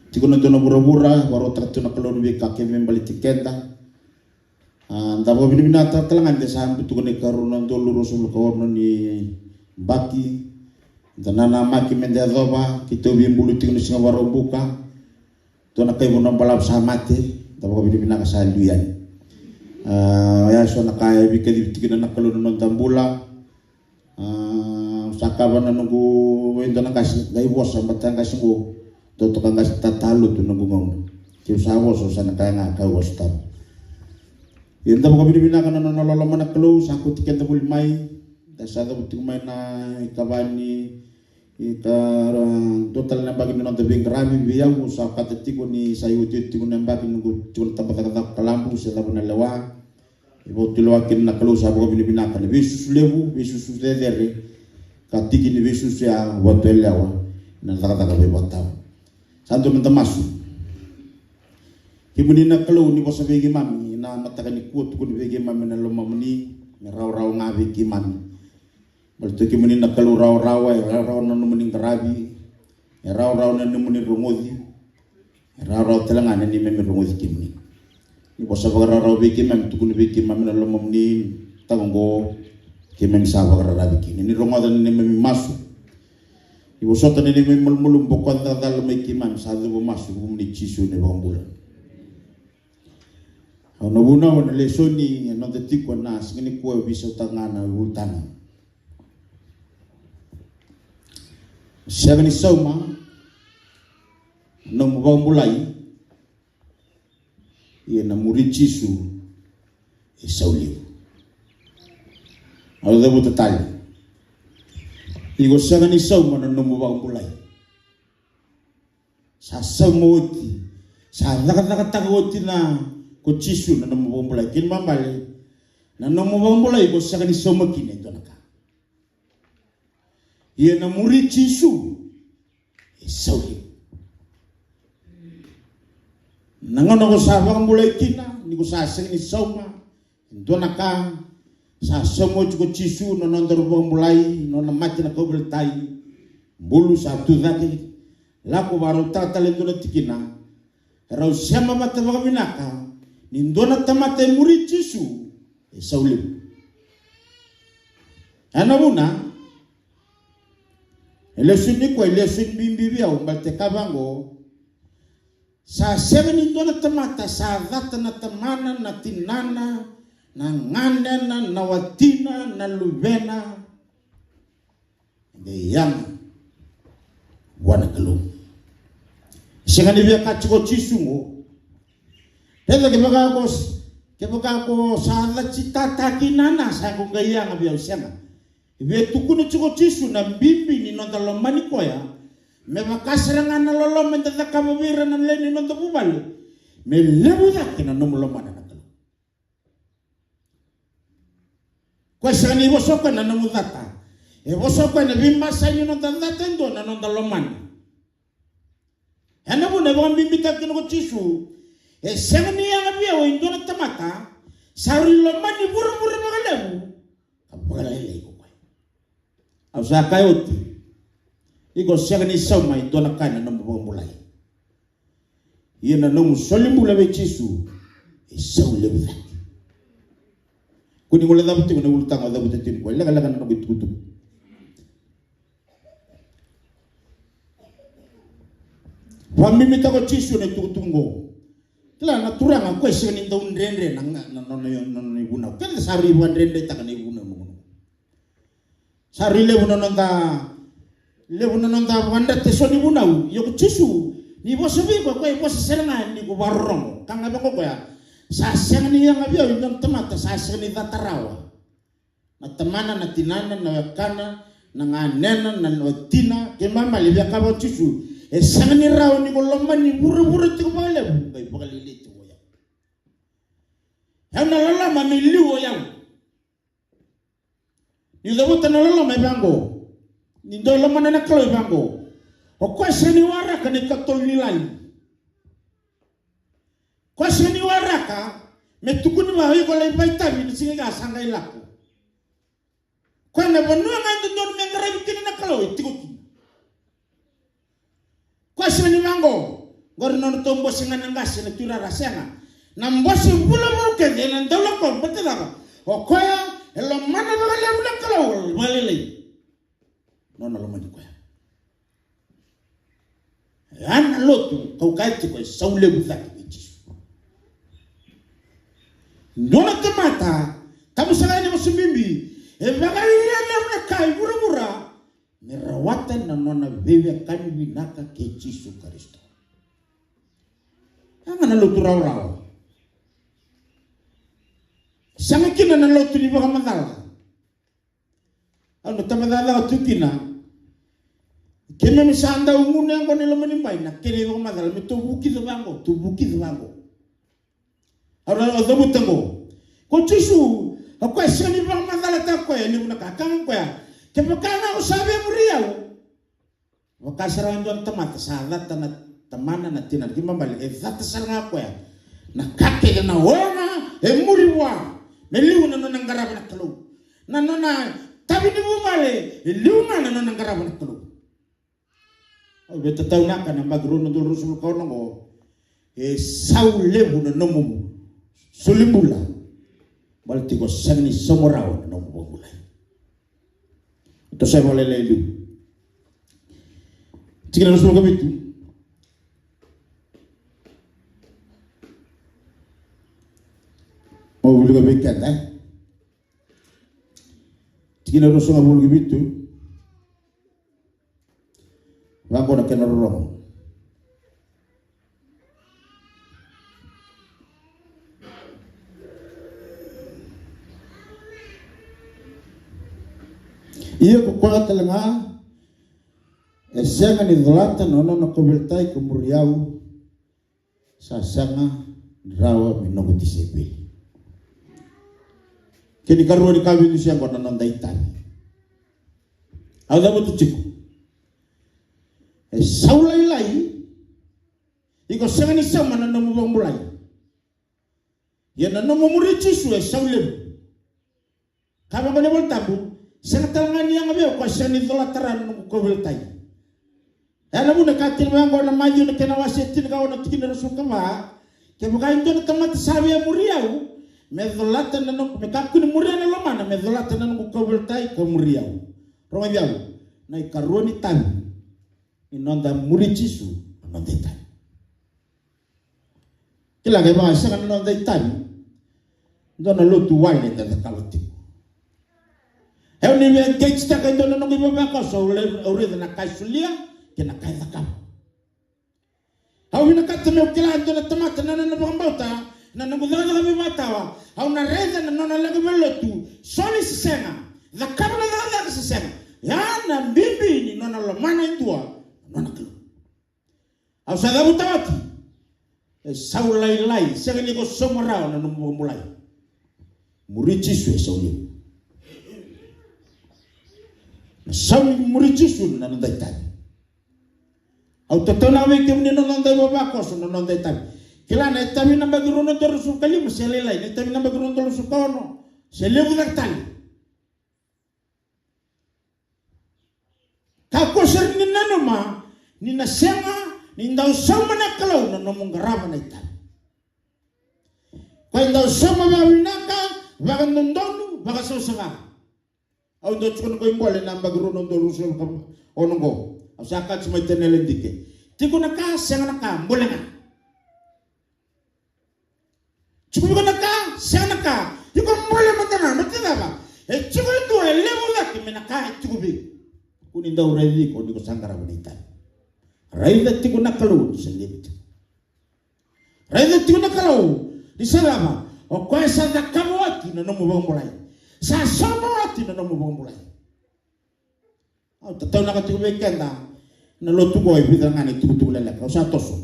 tikuno to na bura-bura waro takto na kalon wi ka kemen bali tikenda ndabo binibinata talangan de sam tugon ni karunan do lurusul ko ni baki danana maki mende adoba kito bi bulu tikuno singa waro buka to na kay mo nang balap sa mate ndabo binibinaka sa luyan ya so nakaya bikadi tikinan nakalun ng tambula sakaban na nunggu wendo na kasi dai bos sa batang kasi ko toto kang kasi tatalo to nunggu ngong tiyo sa bos sa nakaya nga ka bos tam yun tamo kami binaka na nololoman na klo sa ko tiken tabul mai dasa ta buting mai na ikabani total na bagin ng tabing rami biyaw sa katatiko ni sayuti tiko na bagin nunggu tiko tapat kalampu sa laban na lawa ibo tilawakin na kalau sabu ko binibinakan bisus lebu bisus dedere katiki ni bisus ya hotel yawa na takata be bataw santo mentamasu kimuni na kalau ni bosa begi mami na matakan ni kuot ko ni begi mami na lomamni raw ngabi kimami balto kimuni na kalau raw na numuning karabi raw na numuning rungodi raw telangan ni memi rungodi kimuni ni bosa bagara biki mem tukun biki mem na lomom ni tango kemen sa bagara biki ni rongodan ni mem masu ni bosa tan ni mem mulum bokon ta dal me kimam sa do masu bum ni chisu ni bambula ono buna on lesoni no de tiko nas ni ko biso tangana ultana seveni soma no bambulai ia na muri chisu e sauliu au debu tatali igo sanga ni sau mana nomu ba mulai sa samoti sa nakatagoti na ko chisu na nomu ba mulai kin mambali na nomu ba mulai igo sanga ni sau makine donaka ia na muri chisu e sauliu nangono ko sa bang mulai kina ni ko sa sing ni soma ndona ka sa somo ko chisu no nondor bang mulai no na mati na ko beltai bulu sa tu dati la ko baro tata le ndona tikina rau sema mata bang binaka ni ndona tamate muri chisu e sauli ana una elesun ko elesun bimbi bia umbalte kabango sa seveni dona tamata sa data na tamana na tinana na nganda na nawatina na lubena de yang wana kalum singani bia kachiko chisungo hela ke baka ko sa la citata kinana sa ko gaya ngabia usema bia tukunu chiko chisu na bibi ni no dalomani koya me makasrangan na lolo mentata kamabira na leni no tabubal me lebu yakina no mulomana na talo kwasani bosoka na namudata e bosoka na bimba sanyo no tandata ndo na no dalomana ana bu ne bon bimbita kino ko chisu e sengni yang bia o ndo na tamata sari lomani buru-buru magalebu kapagala ile ko au sakayoti iko siya ni saw may doon na kanan ng mulay. Ia na nomu solimbula be chisu e sau lebu da kuni ngola da buti na ultanga da buti tin ko laga laga na bitu kutu wa mimi ta ko chisu ne tutungo kila na turanga ko se ni ndon rendre na no ibuna kala sari buan rendre ta kan ibuna mo sari lebu no nda wanda te so ni ibuna yo chisu ni boso bi ko boso serenga ni ko barong kanga ba ko ya sa seng ni yang abia indon temata sa seng ni datarawa na temana na tinana na kana na nganena na lotina ke mama le bia ka bo chisu e seng ni raw ni ko lomba ni buru ti ko bale bai bagalili ti ya na lala ma mi liwo ya ni do botana lala ma bango ni do lomba na kalo bango o kwa seni waraka ni katol nilai kwa seni waraka metukuni wa hiyo le baita ni singa sanga ilako kwa na bonu ngando don mengara bitini na kalo itikuti kwa seni mango gornon tombo singa ngasi na tura rasanga na mbosi bula muke de na ndolo ko betela o kwa elo mana bagale bula kalo walele nono lo mani kwa ana lotu kau kaiti ko saule buzaki bichi ndona temata tamu sagani musumimbi e bagaiya na kai burubura merawata na nona bebe kami binaka ke Yesu Kristo ana lotu raw sangikina na lotu ni bagamadala ano tamadala tukina kene misanda umune ngo nilo menimbai na kene ngo madal me tubuki bango ara azabu tango ko chisu ko seni bang madala ta ko ni una kakang ko ya ke bakana usabe muriau wakasara ndon temata salat na tamana na tinan ki mambali e zata sanga ko ya na kake na wona e muriwa me liuna no ngaraba na kalo na nona tabi ni bumale e liuna na nona ngaraba na kalo o beta tauna kana magruno dul rusul kono go e saulebu na nomu sulimbula balti go sani somorao na nomu bula to sai vole lelu tikina rusul go bitu o bulu go bikanda tikina rusul go bulu bitu wango na kena rorong iya ko kwa talanga esenga ni dolata no no kubeltai kumuriau sa sanga rawa minogo tisepe kini karuo ni kawi ni siang kona nandai tani ada butu chiku saulai iko sengani sama na nomu bambulai ya na nomu murici su saulem kaba bane voltabu sengatangan yang abe ko seni dolataran ko voltai ana buna katil mango na maju na kena wasetin ka ona tikin rasul kama ke bukain to tamat sabi muriau me dolatan na no me kakun muriau na lomana me dolatan na ko voltai ko muriau ronga biau na ikaroni tan inonda murichisu inonda itani kila ga ba sanga inonda itani ndona lotu waile da kaloti ni me gechta ka ndona no giba ka so ore na kaisulia kena kaida kam au ina katta me kila ndona tamata na bambauta na ngudana ga matawa au na reza na nona lagu melotu soli sisena da kabla da sisena ya na bibi ni nona lo mana itua nona kilo au sadabu tawati saulai segani ko somorao na numbo mulai murichi su sauli sauli murichi su na ndai tani au totona we kemni no ndai baba ko so no ndai tani kila na tami na bagruno to su kalim selelai na tami na bagruno to su kono selebu tani kako serni nanoma ninasema Nindau sama na kalau na nomong garama na ita. Kaya indau sama babinaka, baka nondonu, baka susanga. Au ndo chukun ko imbole na bagro nondo rusul kam onongo. Au sakat semai tenelen dike. Tiku naka siang naka mbole na. Cukup naka siang naka. Tiku mbole matana matana ba. Cukup itu level lagi menaka cukup. Kunin dau redi ko diko sangkara bonita. Raida tiku nakalu sendiri. Raida tiku nakalu di salama. O ko esa da kamoti no mo bombolai. Sa somoti no mo bombolai. Au tatau na tiku bekenda. Na lotu ko ibita ngani tiku lele ka sa toso.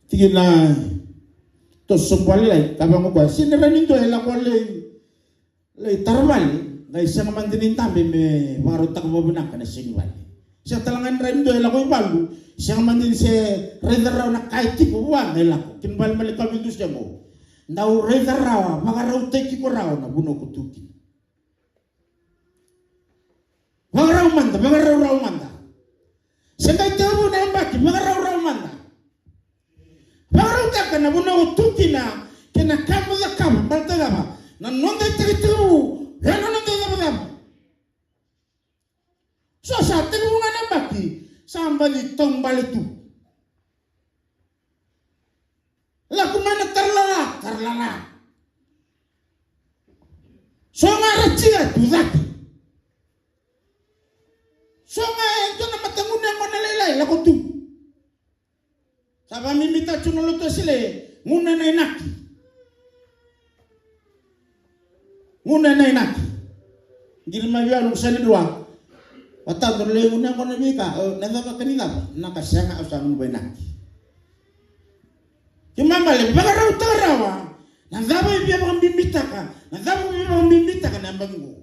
Tigina toso pale kabang ko sinirani to ela ko le tarwali ngai sang mandinin tambe me baru tak bobunak na sinwali. Siya talangan rin do ela ko ibalu. Siya mandin se redaraw na kahit tipo wa ela ko. Kinbal malikaw bindus siya mo. Ndau redaraw magaraw teki ko raw na buno ko tuki. Magaraw manda. Sendai tawo na mbaki magaraw manda. Magaraw ka na buno ko tuki na kena kamu da kamu baltagaba. Na nonda itu rano nonda da. So sa tengo nga nabaki sambali tong balitu. Laku mana terlala. So nga rachia tudaki. So nga ito na matangun na manalilay laku tu. Saba mimita chunolo to sile nguna na inaki. Hindi mabiya nung sanidwa. Watang le una ko na bika nanda kanina nakasanga usang benaki. Kimambale bagaraw tarawa. Nanda ba biya mambimitaka na bango.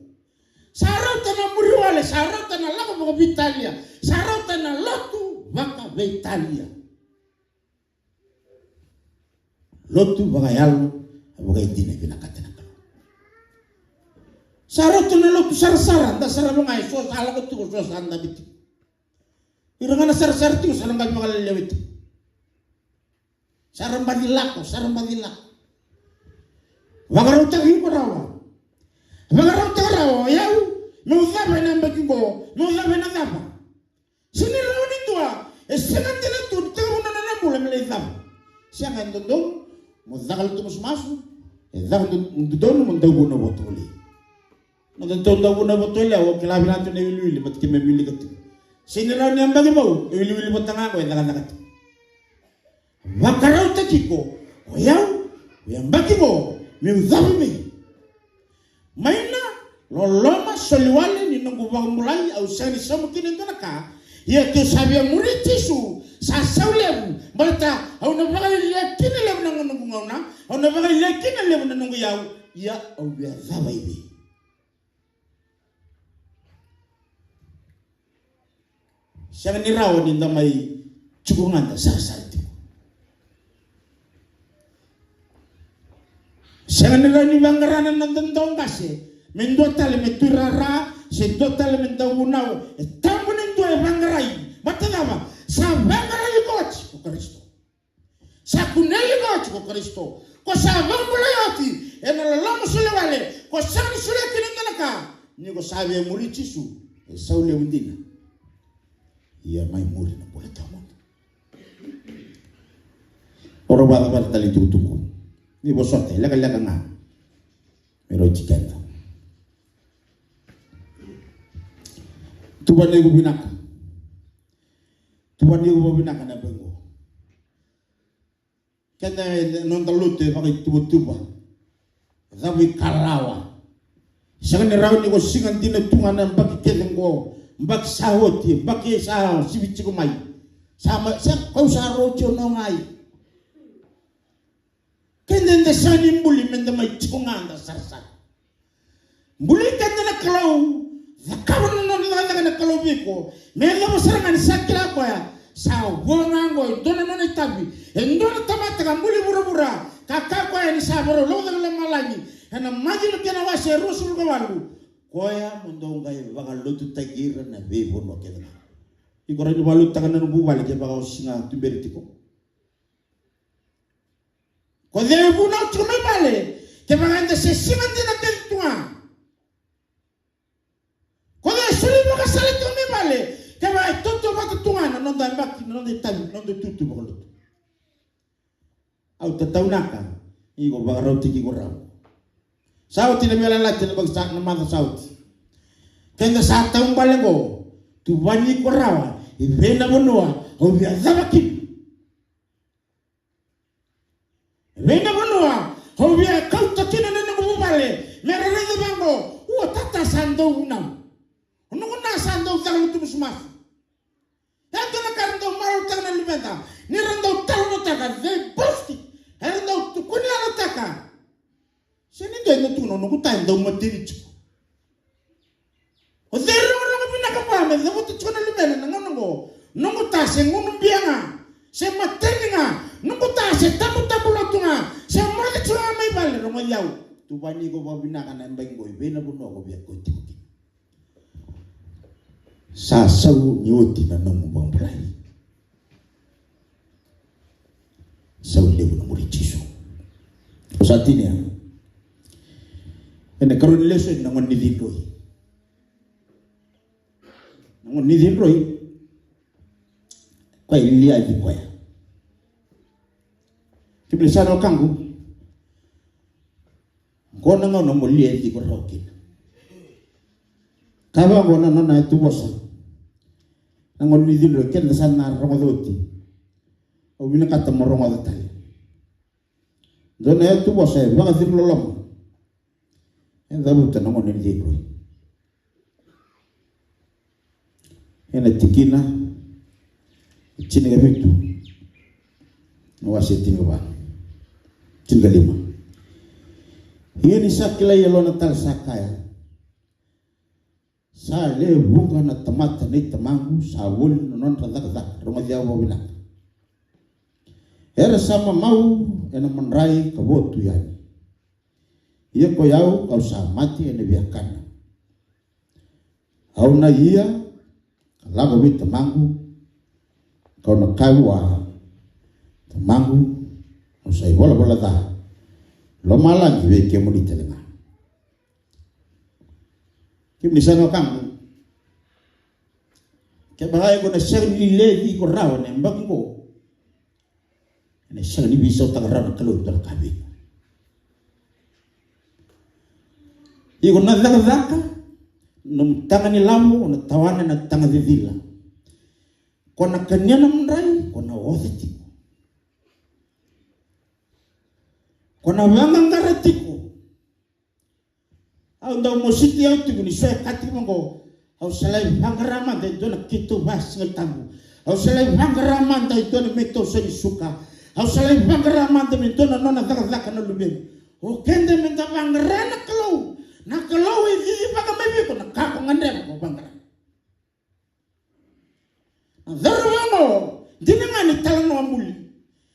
Saraw ta na muriwale, saraw ta na lako mga Italia, saraw ta na lotu baka Italia. Lotu baka yalo, baka hindi na pinakatan. Sarap tu nalo tu sar-saran, dah sarap mengai, so salah ko tu so sanda biti. Irangan sar-sar tu sarang bagi makan lewit. Sarang badilak. Bagaraw tahi ko rawa. Yau, mau zaba na bagi go, mau zaba na zaba. Sini lawan itu senang tidak tu, tahu na boleh melezam. Siapa yang dong, mau zakal tu masuk, zakal tu dong mau tahu na botoli. Nagtonda ko na botol o kilabi natin na iwili ba't kimemili ka to. Siniraw niya ang bagay mo, iwili ba't nga ako, nakalaka to. Wakaraw takiko, o yaw, yung bagay mo, may uzabi may. May na, loloma soliwale ni nangubang mulay, au sani sa mukinin na ka, iya to sabi ang murid tisu, sasawlem, balta, au nabagay yakin na lem ng nungungaw na, au nabagay yakin na lem ng nunguyaw, iya au biya zabay may. Siya niraw din na may tsukungan na sarasarti ko. Siya niraw ni bangaranan ng dandong kasi, mendo tali may turara, si do tali may dawunaw, tamo nendo ay bangaray, matalawa, sa bangaray ko Kristo. Sa kunay ko Kristo. Ko sa bangulayoti, e nalalama sulawale, ko sa sulay kinantanaka, ni ko sabi ang muri chisu, e sauli ang dina. Ia mai muri na boleh tahu. Orang bala tali tutuku. Ni bosote, laga nga. Pero chikenta. Tuan ni binaka na bengo. Kena non talute pakai tuba. Tapi kalawa. Sangan raw ni ko singan tinungan ng pagkiketeng ko. Mbak sahoti, mbak sa sibici ko mai. Sama sa kau sa rojo no ngai. Kenden de sani mbuli menda mai cikungan da sarsa. Mbuli kenda na kalau, zakawan no na kalau biko. Menda masarangan sakira ko ya. Sa wonga ngo dona no tabi. Endona tamata ka mbuli bura-bura. Kakak ko ya ni saboro lo da malani. Hana majil kena wase rusul ko walu. Koya mundong gay bakal lutu tagira na bebo no kena. Igora ni balu tangan na bubali ke bagaw singa tumberitiko. Ko de buna tume bale ke baganda se singa dina tentua. Ko de suli baga sale tume bale ke ba toto ba tuanga non da bak non de tan non de tutu bolo. Au tataunaka igo bagaro tiki go raw. Sauti na mela la tena bag sak na mata sauti. Kenda sa taung balengo tu bani ko rawa ibena bonua o bia zabaki. Ibena bonua o bia kauta kina na ngo bale mera na bango o tata sando unam. Ono na sando zangu tu musmas. Tanto na karndo maro tana limenta ni rando talo taka ve posti. Rando tu kunya na taka. Sini dai tu no kutai ndo matiri chu. O zero no pinakapame no tu chona limena nango no ta se ngunu bianga se matenga no ta se tapu lotunga se mo de chona mai bale no yau tu bani go babina kana mbengo ibena buno go bia ko tiki sa sau nyoti na no mbamblai sau lebu no muri chiso o satinia ene karun leso na ngoni dindoi ngoni dindoi kwa ilia di kwa kiblisano kangu ngona ngono mulie di ko rokin kawa ngona na tu bosa ngoni dindoi ken sana rogodoti o bina kata morongo data dona tu bosa ba dir lolom en dabu ta ngoni dindoi ena tikina chini gabitu no wasetin ba chini galima ini sakila yelo na tal sakaya sa le bunga na tamata ni tamangu sa wul non tadak rumah dia wabila era sama mau ena menrai kabotu yani ia ko yau kau sa mati ena biarkan au na ia lago wit tamangu kau na kawa tamangu usai bola da lo malang iwe ke mo ditelenga kim ni sano kam ke bahaya ko na serni levi ko raw ne mbango ne serni biso tagaran kalau tar kabi iko na zaka num tangani lamu na tawana na tangadivila kona kanyana mrai kona othiti kona wangangaratiko au ndau mositi au tiku ni soe kati mongo au salai wangarama de dona kitu bas ngetambu au salai wangarama de dona meto seni suka au salai wangarama de dona nona zaka no lubeng o kende menta wangarana kalau na kalau ini pakai mebi kona kako ngandera ko wangarana Zarwango, dinamani talano amuli.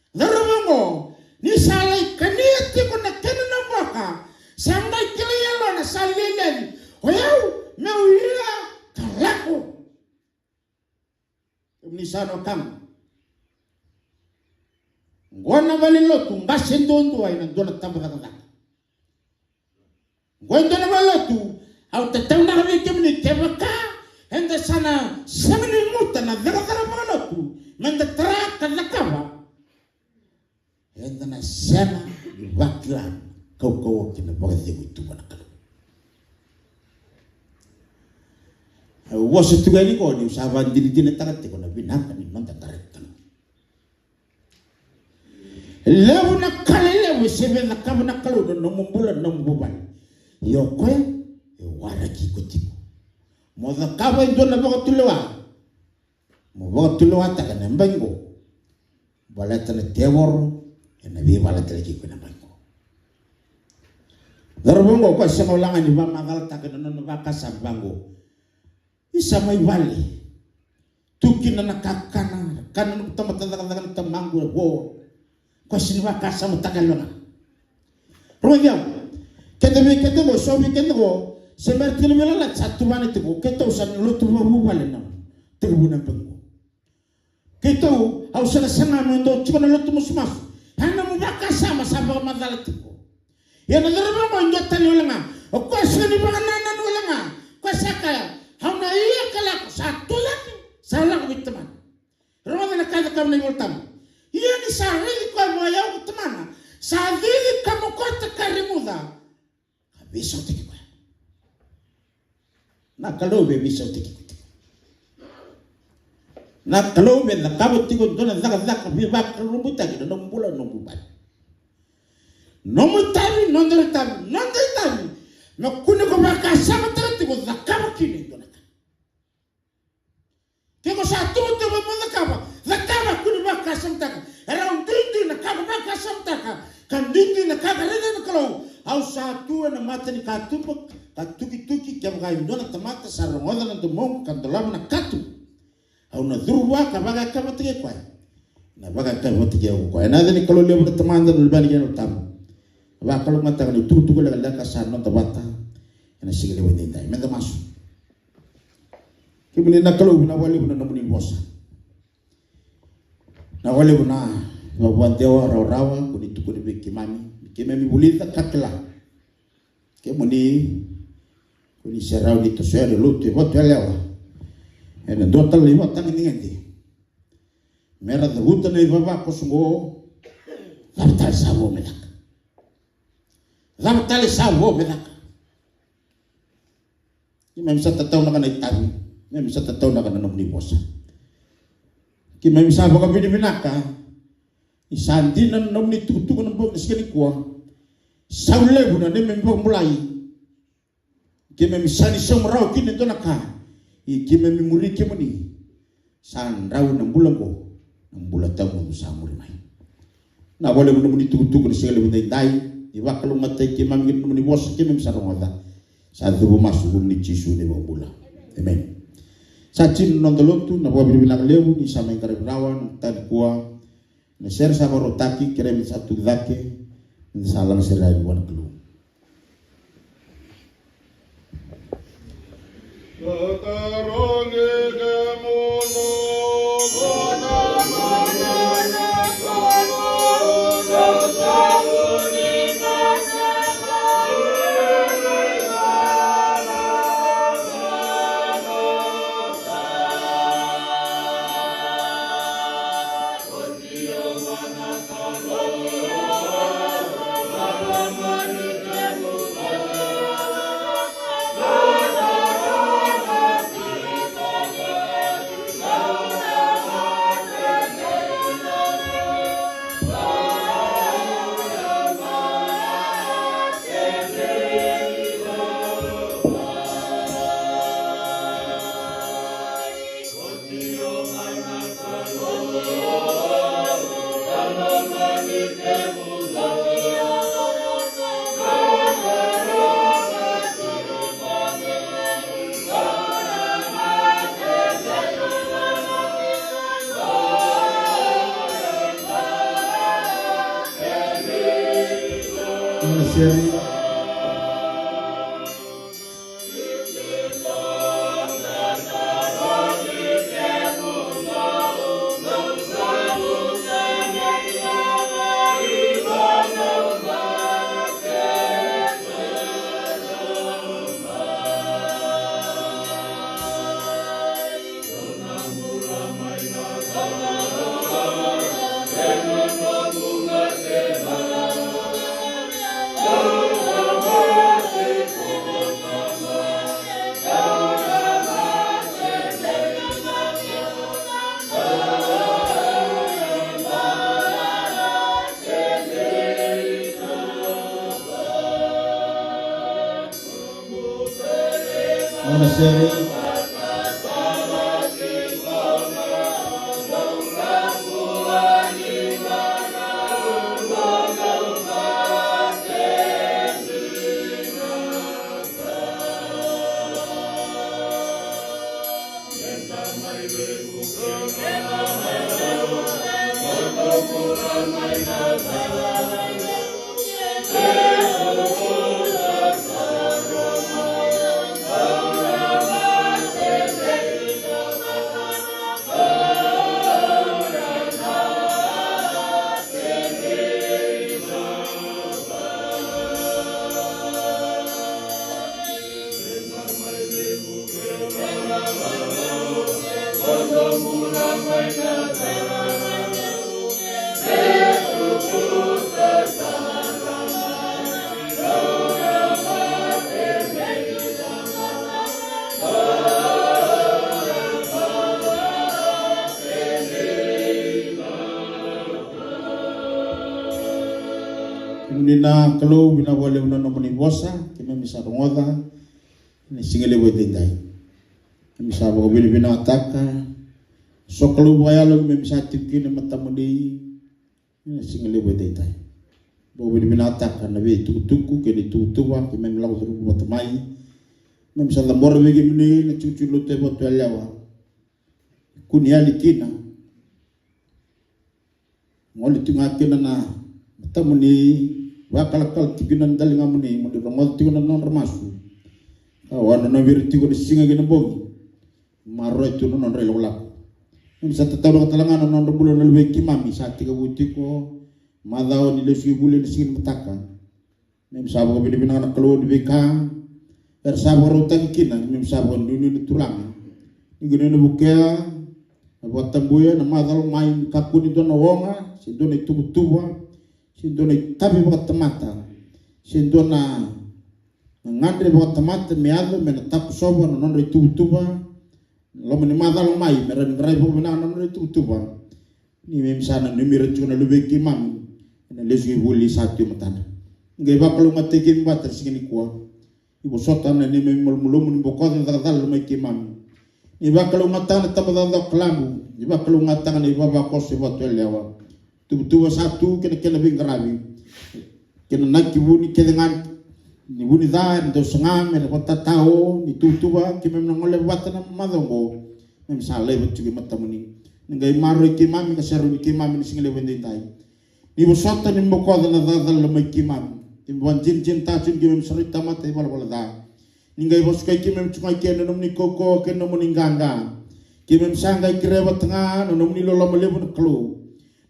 Zarwango, ni salai kaniati kuna kena nambaka. Sampai kilialo na salileni. Oyau, mewira kalako. Ni sano kam. Ngwana balilotu, mbasendondu ay nandona tambakakaka. Ngwana balilotu, au tataw na kami kemini kebaka. Enda sana samini muta na dhara manotu menda traka na kawa enda na sana waklan kau kina bagay itu mana kalau wasa tu gani ko ni usahawan dini takat ko na binaka ni nonta taretan lewu na kalelewu sebe na kamu na kalau no mumbulan no mububan yo ko waraki ko tipo moda kaba ito na baka tuluwa mo baka tuluwa taka na mbango balata na tewor na bi balata lagi ko na mbango darabongo ko sa maulangan ni ba magal taka na baka sa mbango isa may bali tukin na nakakana kanan tamatatakan tamango wo ko sinwa kasa mo tagalona roya kete mo sobi kete mo semerti mela satu mana tu kita usan lu tu mau balik nam terbuna pengku Kito au sana sana mendo chiko na lotu musmas. Hana mubaka sama sabak madalatiku. Ya na derma mo ingota ni ulanga. O kwa sini bangana na ulanga. Kwa saka hauna iya kala satu lagi. Salah teman. Roma na kada kam na yultam. Iya ni sahili kwa moya teman. Sahili kamu kota karimuda. Bisa tiki kwa. Na kalau be bisa tiki. Na kalau be na kabo tiko dona zaka bi ba rumbuta ki no mbula no bubat. No mutami no ndetami no ndetami. Na kuni ko baka sama tiko zakabo kini dona. Kiko sa tutu mo zakaba. Zakaba kuni baka sama taka. Era undindi na kabo baka sama taka. Kandindi na kaba rene na kalau. Au satu na mata ni katumbuk katuki kaya mga indona tamata sa rongoda ng dumong kandolam na katu. Au na dhurwa kabaga kabatige kwa. Na baga kabatige kwa. Na dani kalau lebu na tamanda nulbani kaya utamu. Ba kalau mata kan itu ko la ka sa no tabata. Na sige lebu ni dai. Menda masu. Kimuni na kalau na wali na namuni bosa. Na wali na wabantewa rawa kuni tukuni bikimami. Kimemi bulita kakla. Kemuni kuni serau di to sere lutu voto lewa. Ena dota lima tang ningendi. Mera de huta nei baba kosungo. Laptal sabo medak. Laptal sabo medak. Kimemi sa tataw na kana itabi. Kimemi sa tataw na kana nomni bosa. Kimemi sabo ka binibinaka. Isanti na nomni tutu ko nang sekali kuah. Saule buna ne membo mulai. Kime misani somrau kini to naka. Kime mimuri kemuni. San rau nang bulambo. Nang bulatamu samuri mai. Na boleh buna muni tutu ko sekali bunda dai. Iwa kalau matai kime mungkin muni bos kime misarong ada. Satu masuk muni cisu ne bula. Amen. Sachin nondolotu na bawa bilang lewu ni samai karibnawan tan kuah. Neser sama rotaki kirim satu zake salam serai buat kelu. Nina kalau bina boleh unono moni bosa, kime misa rongoda, ni singele bodendai. Misa bago bina ataka, so kalau bayalo kime misa tikine matamuni, ni singele bodendai. Bago bina ataka na be tuku kene tuwa kime mlago tuku matamai. Misa lamor begi mini na cucu lote boto alawa. Kuniali kina. Ngoli tunga kina na matamuni wakalakal tiginan dalinga muni mudi rongol tiginan non remasu wana no virti ko singa gina bogi maro itu non relo laku bisa tatawa katalanga non bulan lebih kimami saat tiga buti ko madao ni lesu bulan singin mataka nem sabo bini bina anak keluar di beka sabo rotang kina nem sabo dunu tulang igune no bukea buat tambuya na madalo main kakuni dona wonga si dona tubutuwa sindone tabi bakat temata sindona ngandre bakat temata meado mena tapu sobo non tuba lo meni madalo mai meren rai bo mena non tuba ni mem sana ni mira chuna lube kimam na lesu buli satu matana ngai bakalo ngate kim bater singini kwa ibo sota na ni mem mulum bokon dal mai kimam ni bakalo matana tabada klamu ni bakalo ngatanga ni baba kosi botelewa tubutuwa satu kena bingarabi kena naki buni kedengan ni buni dar do sangam me kota tao ni tubutuwa kime ngole watana madongo mem sale betugi matamuni ngai maro kimam ka seru kimam ni single wende tai ni bosata ni mokoda na dadal mai kimam tim wanjin cinta cin kimem seru tamat bal bal da ngai boskai kimem cungai kena nom ni koko kena muni ganga kimem sangai kireba tengah nom ni lolo melebun kelu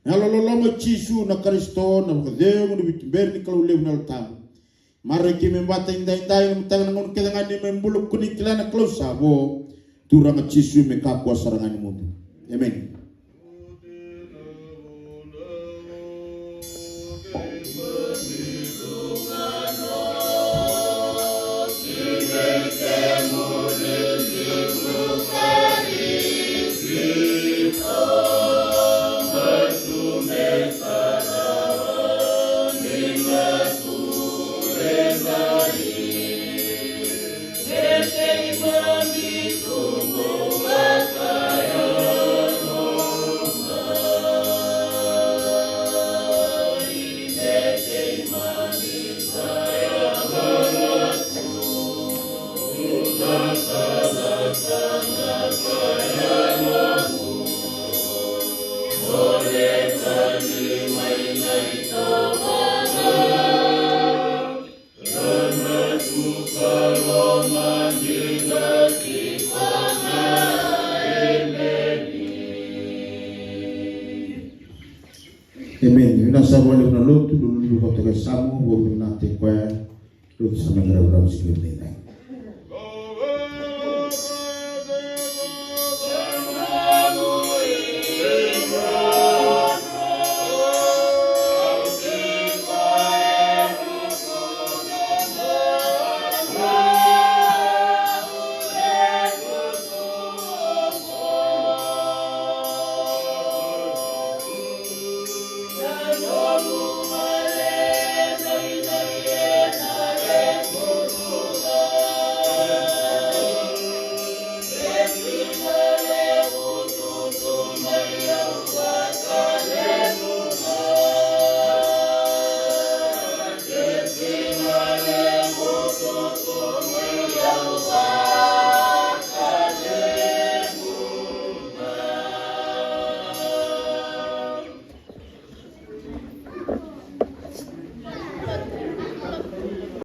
Nalo mo Cisu na Kristo na kadeng ni bitimber ni kalau lew na tam. Mari kami membata indai mutang ngon kedangan ni membuluk kuning kilana kalau sabo turang Cisu meka kuasa rangan mutu. Amen. Amen. Nasa wali na lutu dulu kota kesamu, wali na tekwa, lutu sa mga raw sila nila.